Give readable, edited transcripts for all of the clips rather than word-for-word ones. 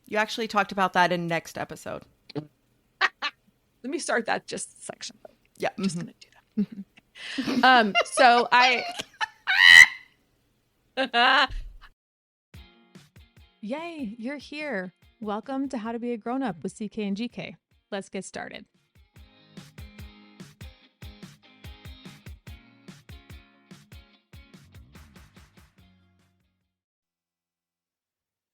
You actually talked about that in next episode. Let me start that just section. Yeah. Just gonna do that. So I Yay, you're here. Welcome to How to Be a Grown-Up with CK and GK. Let's get started.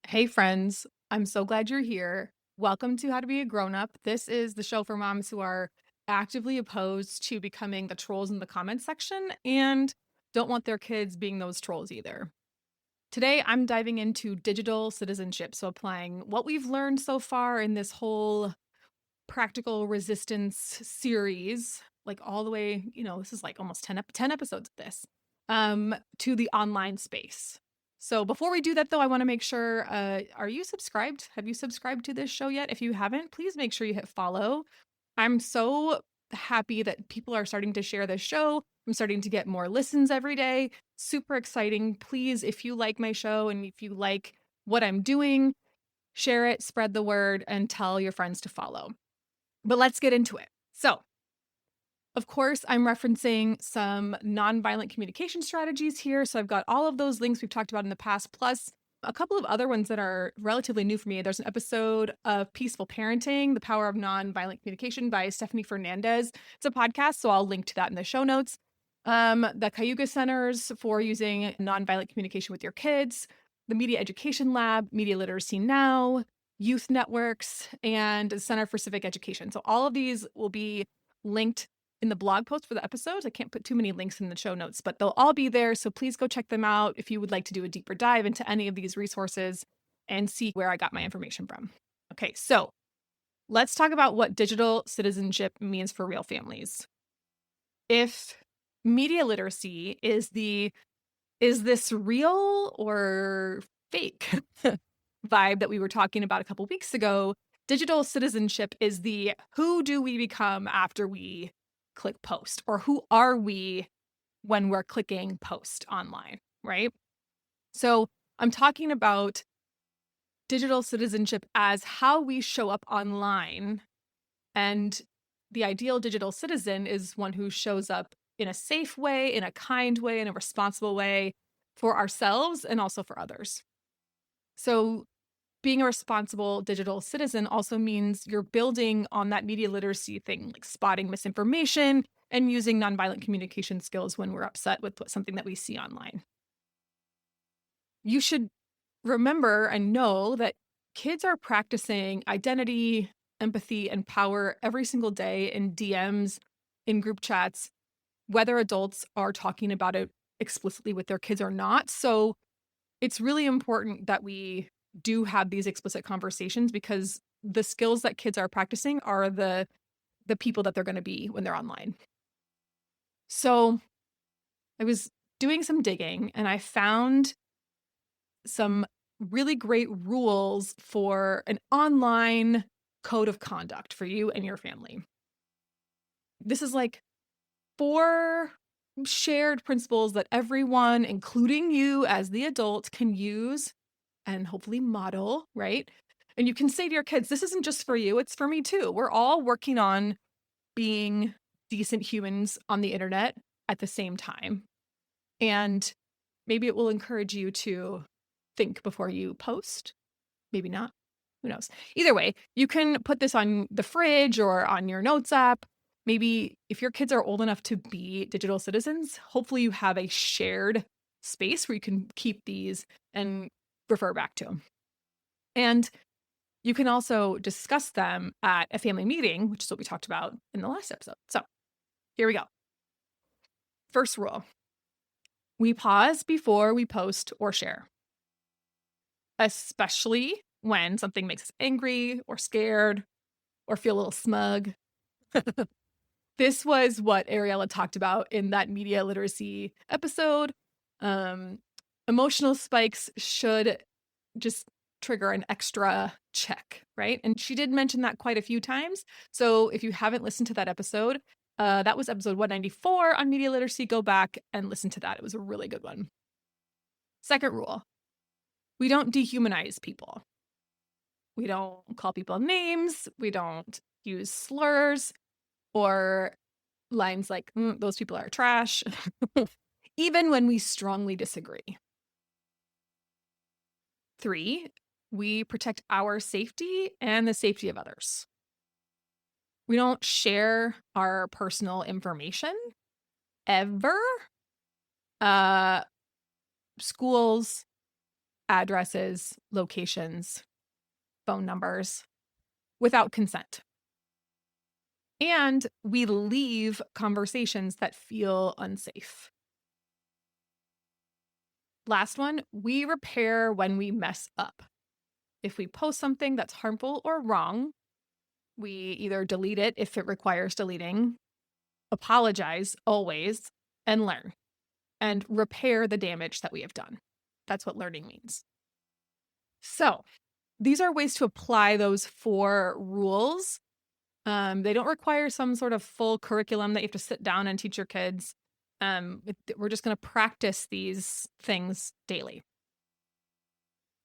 Hey friends, I'm so glad you're here. Welcome to How to Be a Grown-Up. This is the show for moms who are actively opposed to becoming the trolls in the comments section and don't want their kids being those trolls either. Today, I'm diving into digital citizenship, so applying what we've learned so far in this whole practical resistance series, like all the way, this is like almost 10 episodes of this, to the online space. So before we do that, though, I want to make sure, are you subscribed? Have you subscribed to this show yet? If you haven't, please make sure you hit follow. I'm so happy that people are starting to share this show. I'm starting to get more listens every day. Super exciting. Please, if you like my show and if you like what I'm doing, share it, spread the word, and tell your friends to follow. But let's get into it. So, of course, I'm referencing some nonviolent communication strategies here. So I've got all of those links we've talked about in the past, plus a couple of other ones that are relatively new for me. There's an episode of Peaceful Parenting, The Power of Nonviolent Communication by Stephanie Fernandez. It's a podcast, so I'll link to that in the show notes. The Cayuga Centers for using nonviolent communication with your kids, the Media Education Lab, Media Literacy Now, youth networks, and Center for Civic Education. So all of these will be linked in the blog post for the episodes. I can't put too many links in the show notes, but they'll all be there. So please go check them out if you would like to do a deeper dive into any of these resources and see where I got my information from. Okay, so let's talk about what digital citizenship means for real families. If media literacy is this real or fake vibe that we were talking about a couple weeks ago, digital citizenship is the who do we become after we click post, or who are we when we're clicking post online, right? So I'm talking about digital citizenship as how we show up online. And the ideal digital citizen is one who shows up in a safe way, in a kind way, in a responsible way for ourselves and also for others. So being a responsible digital citizen also means you're building on that media literacy thing, like spotting misinformation and using nonviolent communication skills when we're upset with something that we see online. You should remember and know that kids are practicing identity, empathy, and power every single day in DMs, in group chats, whether adults are talking about it explicitly with their kids or not. So it's really important that we do have these explicit conversations, because the skills that kids are practicing are the people that they're going to be when they're online. So I was doing some digging and I found some really great rules for an online code of conduct for you and your family. This is like 4 shared principles that everyone, including you as the adult, can use and hopefully model, right? And you can say to your kids, this isn't just for you, it's for me too. We're all working on being decent humans on the internet at the same time. And maybe it will encourage you to think before you post. Maybe not. Who knows? Either way, you can put this on the fridge or on your notes app. Maybe if your kids are old enough to be digital citizens, hopefully you have a shared space where you can keep these and refer back to them. And you can also discuss them at a family meeting, which is what we talked about in the last episode. So here we go. First rule: we pause before we post or share, especially when something makes us angry or scared or feel a little smug. This was what Ariella talked about in that media literacy episode. Emotional spikes should just trigger an extra check, right? And she did mention that quite a few times. So if you haven't listened to that episode, that was episode 194 on media literacy. Go back and listen to that. It was a really good one. Second rule: we don't dehumanize people. We don't call people names. We don't use slurs or lines like, those people are trash, even when we strongly disagree. 3, we protect our safety and the safety of others. We don't share our personal information ever. Uh, Schools, addresses, locations, phone numbers without consent. And we leave conversations that feel unsafe. Last one, we repair when we mess up. If we post something that's harmful or wrong, we either delete it if it requires deleting, apologize always, and learn and repair the damage that we have done. That's what learning means. So, these are ways to apply those 4 rules. They don't require some sort of full curriculum that you have to sit down and teach your kids. We're just going to practice these things daily.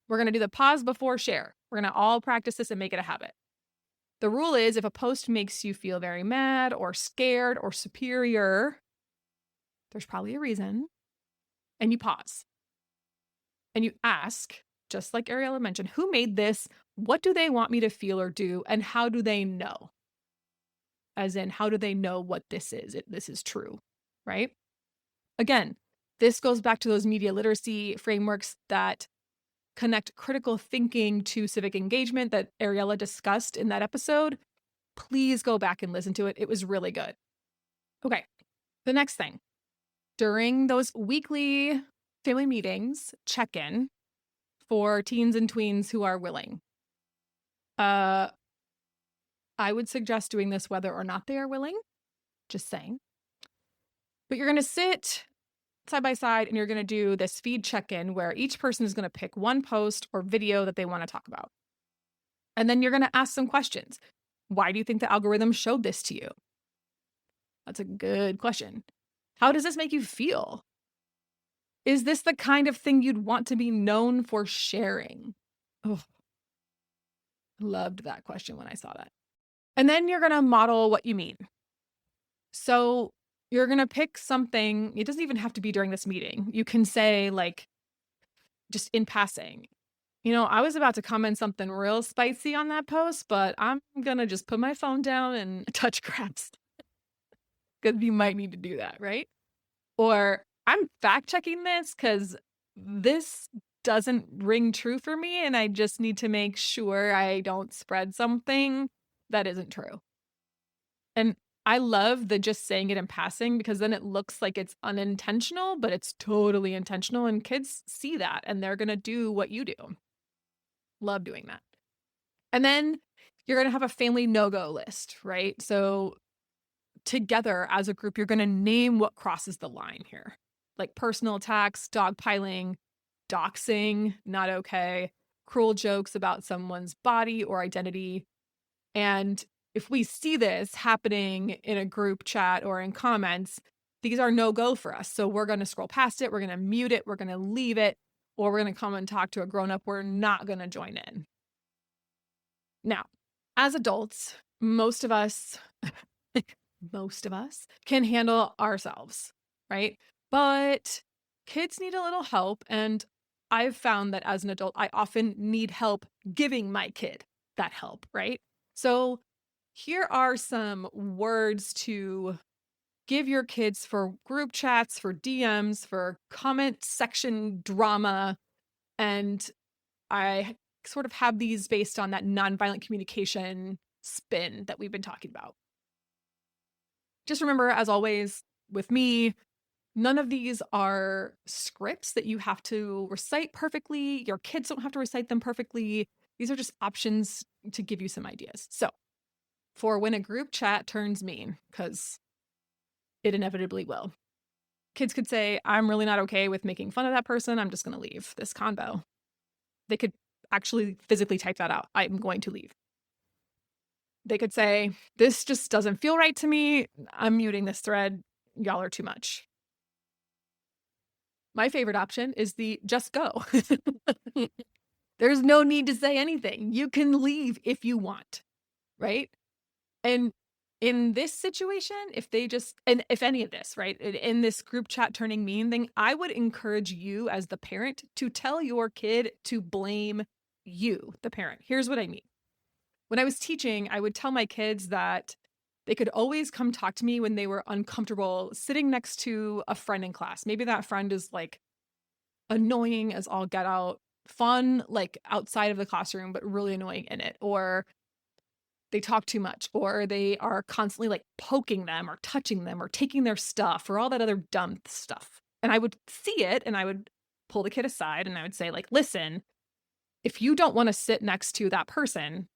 We're going to do the pause before share. We're going to all practice this and make it a habit. The rule is if a post makes you feel very mad or scared or superior, there's probably a reason, and you pause. And you ask, just like Ariella mentioned, who made this? What do they want me to feel or do? And how do they know? As in, how do they know what this is? This is true, right? Again, this goes back to those media literacy frameworks that connect critical thinking to civic engagement that Ariella discussed in that episode. Please go back and listen to it. It was really good. Okay, the next thing. During those weekly family meetings, check in for teens and tweens who are willing. I would suggest doing this whether or not they are willing. Just saying. But you're going to sit side by side and you're going to do this feed check-in where each person is going to pick one post or video that they want to talk about. And then you're going to ask some questions. Why do you think the algorithm showed this to you? That's a good question. How does this make you feel? Is this the kind of thing you'd want to be known for sharing? Oh, loved that question when I saw that. And then you're going to model what you mean. So you're going to pick something. It doesn't even have to be during this meeting. You can say, like, just in passing, I was about to comment something real spicy on that post, but I'm going to just put my phone down and touch grass. Because you might need to do that, right? Or I'm fact checking this because this doesn't ring true for me and I just need to make sure I don't spread something that isn't true. And I love the just saying it in passing because then it looks like it's unintentional, but it's totally intentional. And kids see that and they're going to do what you do. Love doing that. And then you're going to have a family no-go list, right? So together as a group, you're going to name what crosses the line here, like personal attacks, dogpiling, doxing, not okay, cruel jokes about someone's body or identity. And if we see this happening in a group chat or in comments, these are no-go for us. So we're going to scroll past it. We're going to mute it. We're going to leave it, or we're going to come and talk to a grown-up. We're not going to join in. Now, as adults, most of us can handle ourselves, right? But kids need a little help. And I've found that as an adult, I often need help giving my kid that help, right? So here are some words to give your kids for group chats, for DMs, for comment section drama. And I sort of have these based on that nonviolent communication spin that we've been talking about. Just remember, as always, with me, none of these are scripts that you have to recite perfectly. Your kids don't have to recite them perfectly. These are just options to give you some ideas. So for when a group chat turns mean, because it inevitably will, kids could say, I'm really not okay with making fun of that person. I'm just going to leave this convo. They could actually physically type that out. I'm going to leave. They could say, this just doesn't feel right to me. I'm muting this thread. Y'all are too much. My favorite option is the just go. There's no need to say anything. You can leave if you want, right? And in this situation, if they just, and if any of this, right, in this group chat turning mean thing, I would encourage you as the parent to tell your kid to blame you, the parent. Here's what I mean. When I was teaching, I would tell my kids that they could always come talk to me when they were uncomfortable sitting next to a friend in class. Maybe that friend is like annoying as all get out, fun, like outside of the classroom, but really annoying in it. Or they talk too much, or they are constantly like poking them or touching them or taking their stuff or all that other dumb stuff. And I would see it and I would pull the kid aside and I would say, like, listen, if you don't want to sit next to that person,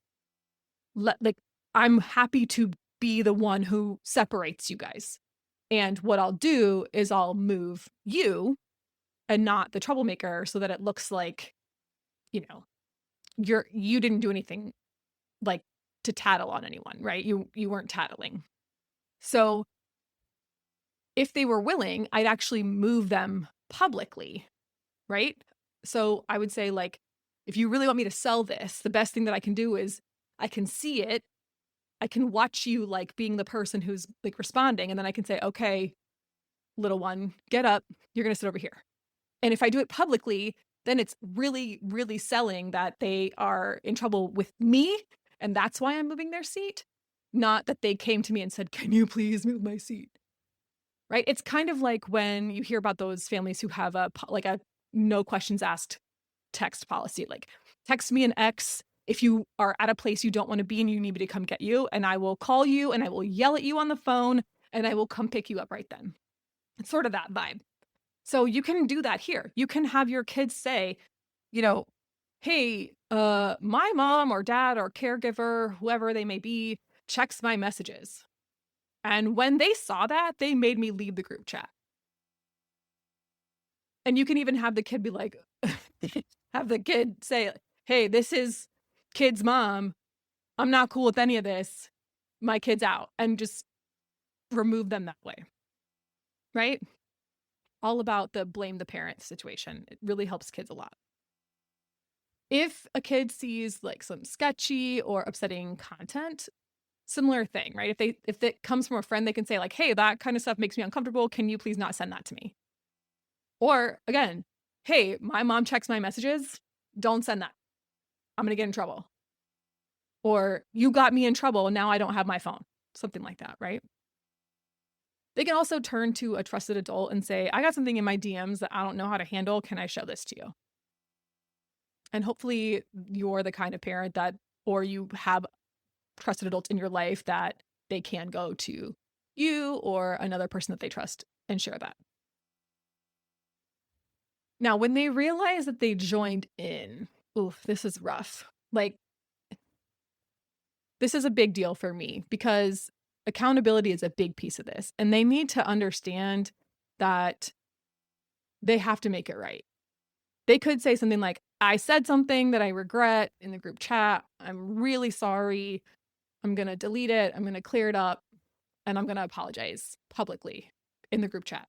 like, I'm happy to be the one who separates you guys. And what I'll do is I'll move you and not the troublemaker so that it looks like, you know, you didn't do anything like to tattle on anyone, right? You weren't tattling. So if they were willing, I'd actually move them publicly, right? So I would say, like, if you really want me to sell this, the best thing that I can do is I can see it. I can watch you like being the person who's like responding. And then I can say, okay, little one, get up. You're going to sit over here. And if I do it publicly, then it's really, really selling that they are in trouble with me. And that's why I'm moving their seat, not that they came to me and said, can you please move my seat? Right? It's kind of like when you hear about those families who have a no questions asked text policy, like text me an X if you are at a place you don't want to be and you need me to come get you, and I will call you and I will yell at you on the phone and I will come pick you up right then. It's sort of that vibe. So you can do that here. You can have your kids say, you know, hey, my mom or dad or caregiver, whoever they may be, checks my messages. And when they saw that, they made me leave the group chat. And you can even have the kid be like, have the kid say, hey, this is kid's mom. I'm not cool with any of this. My kid's out, and just remove them that way. Right? All about the blame the parent situation. It really helps kids a lot. If a kid sees like some sketchy or upsetting content, similar thing, right? If it comes from a friend, they can say like, hey, that kind of stuff makes me uncomfortable. Can you please not send that to me? Or again, hey, my mom checks my messages. Don't send that. I'm going to get in trouble. Or you got me in trouble and now I don't have my phone. Something like that, right? They can also turn to a trusted adult and say, I got something in my DMs that I don't know how to handle. Can I show this to you? And hopefully you're the kind of parent that, or you have trusted adults in your life that they can go to you or another person that they trust and share that. Now, when they realize that they joined in, oof, this is rough. Like, this is a big deal for me because accountability is a big piece of this. And they need to understand that they have to make it right. They could say something like, I said something that I regret in the group chat. I'm really sorry. I'm going to delete it. I'm going to clear it up. And I'm going to apologize publicly in the group chat.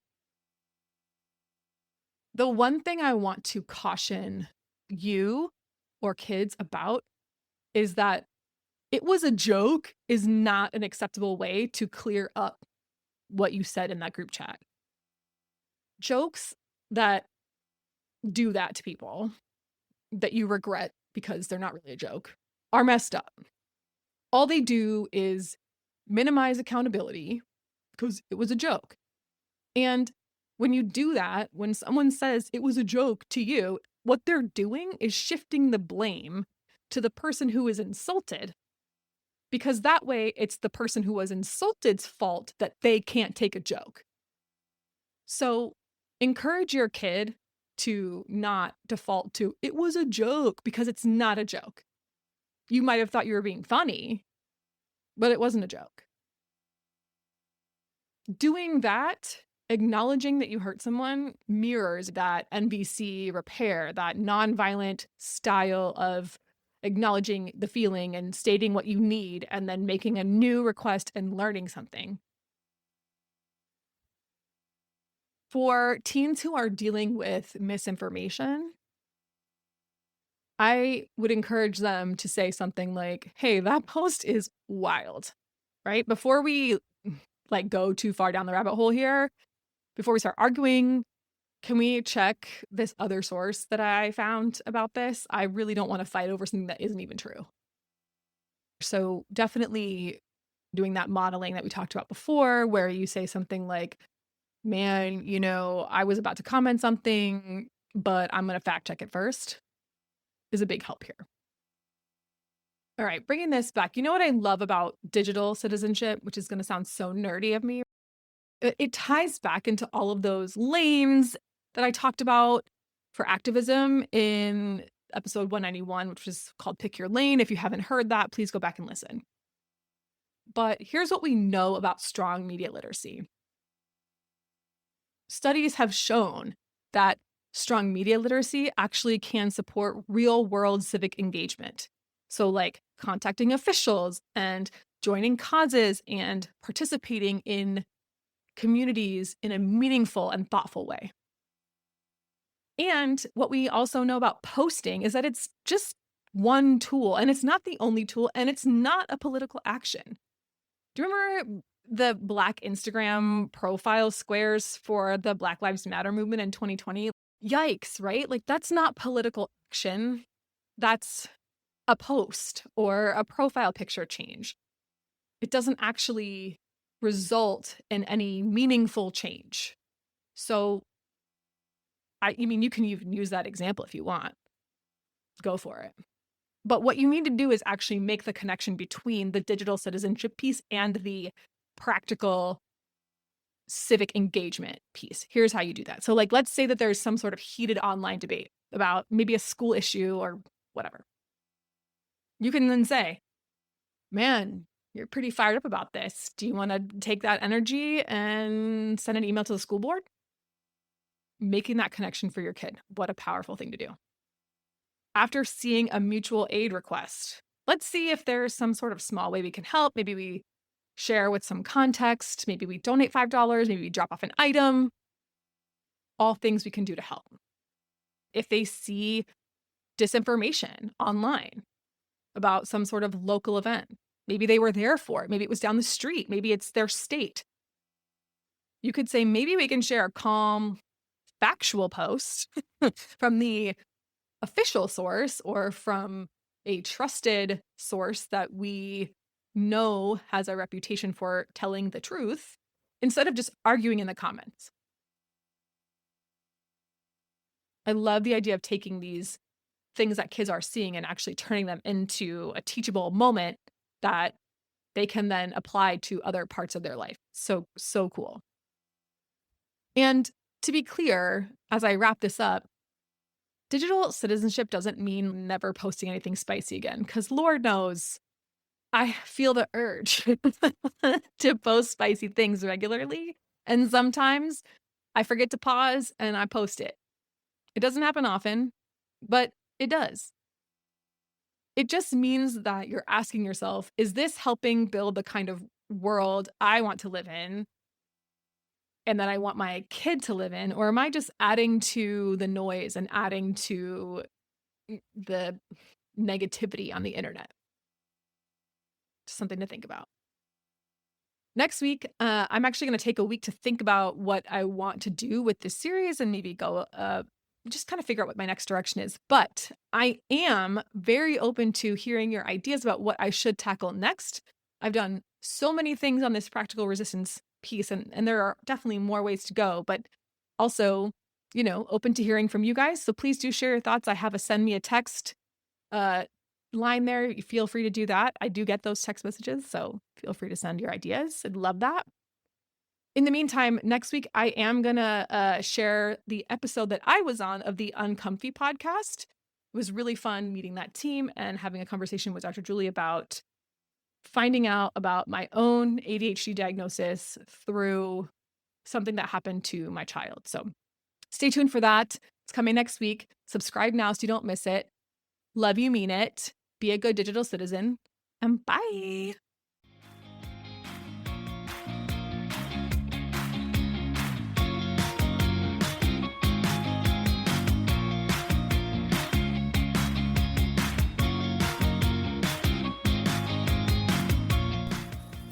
The one thing I want to caution you or kids about is that it was a joke is not an acceptable way to clear up what you said in that group chat. Jokes that do that to people that you regret because they're not really a joke are messed up. All they do is minimize accountability because it was a joke. And when you do that, when someone says it was a joke to you, what they're doing is shifting the blame to the person who is insulted, because that way it's the person who was insulted's fault that they can't take a joke. So encourage your kid to not default to it was a joke, because it's not a joke. You might have thought you were being funny, but it wasn't a joke. Doing that, acknowledging that you hurt someone, mirrors that NVC repair, that nonviolent style of acknowledging the feeling and stating what you need and then making a new request and learning something. For teens who are dealing with misinformation, I would encourage them to say something like, hey, that post is wild, right? Before we like go too far down the rabbit hole here, before we start arguing, can we check this other source that I found about this? I really don't want to fight over something that isn't even true. So definitely doing that modeling that we talked about before, where you say something like, man, I was about to comment something, but I'm going to fact check it first, is a big help here. All right, bringing this back. You know what I love about digital citizenship, which is going to sound so nerdy of me? It ties back into all of those lanes that I talked about for activism in episode 191, which was called Pick Your Lane. If you haven't heard that, please go back and listen. But here's what we know about strong media literacy. Studies have shown that strong media literacy actually can support real-world civic engagement. So like contacting officials and joining causes and participating in communities in a meaningful and thoughtful way. And what we also know about posting is that it's just one tool, and it's not the only tool, and it's not a political action. Do you remember the Black Instagram profile squares for the Black Lives Matter movement in 2020? Yikes, right? Like, that's not political action. That's a post or a profile picture change. It doesn't actually result in any meaningful change. So, I mean, you can even use that example if you want. Go for it. But what you need to do is actually make the connection between the digital citizenship piece and the practical civic engagement piece. Here's how you do that. So like, let's say that there's some sort of heated online debate about maybe a school issue or whatever. You can then say, man, you're pretty fired up about this. Do you want to take that energy and send an email to the school board? Making that connection for your kid. What a powerful thing to do. After seeing a mutual aid request, let's see if there's some sort of small way we can help. Maybe we share with some context. Maybe we donate $5. Maybe we drop off an item. All things we can do to help. If they see disinformation online about some sort of local event, maybe they were there for it. Maybe it was down the street. Maybe it's their state. You could say, maybe we can share a calm, factual post from the official source or from a trusted source that we know has a reputation for telling the truth, instead of just arguing in the comments. I love the idea of taking these things that kids are seeing and actually turning them into a teachable moment that they can then apply to other parts of their life. So cool. And to be clear, as I wrap this up, digital citizenship doesn't mean never posting anything spicy again, because Lord knows I feel the urge to post spicy things regularly. And sometimes I forget to pause and I post it. It doesn't happen often, but it does. It just means that you're asking yourself, is this helping build the kind of world I want to live in and that I want my kid to live in? Or am I just adding to the noise and adding to the negativity on the internet? Just something to think about. Next week, I'm actually going to take a week to think about what I want to do with this series and maybe go just kind of figure out what my next direction is. But I am very open to hearing your ideas about what I should tackle next. I've done so many things on this practical resistance piece, and there are definitely more ways to go, but also, open to hearing from you guys. So please do share your thoughts. I have a send me a text line there. You feel free to do that. I do get those text messages, so feel free to send your ideas. I'd love that. In the meantime, next week, I am going to share the episode that I was on of the Uncomfy podcast. It was really fun meeting that team and having a conversation with Dr. Julie about finding out about my own ADHD diagnosis through something that happened to my child. So stay tuned for that. It's coming next week. Subscribe now so you don't miss it. Love you, mean it. Be a good digital citizen. And bye.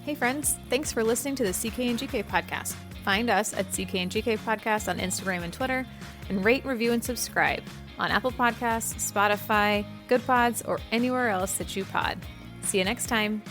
Hey friends, thanks for listening to the CK and GK podcast. Find us at CK and GK podcast on Instagram and Twitter, and rate, review, and subscribe on Apple Podcasts, Spotify, Good Pods, or anywhere else that you pod. See you next time.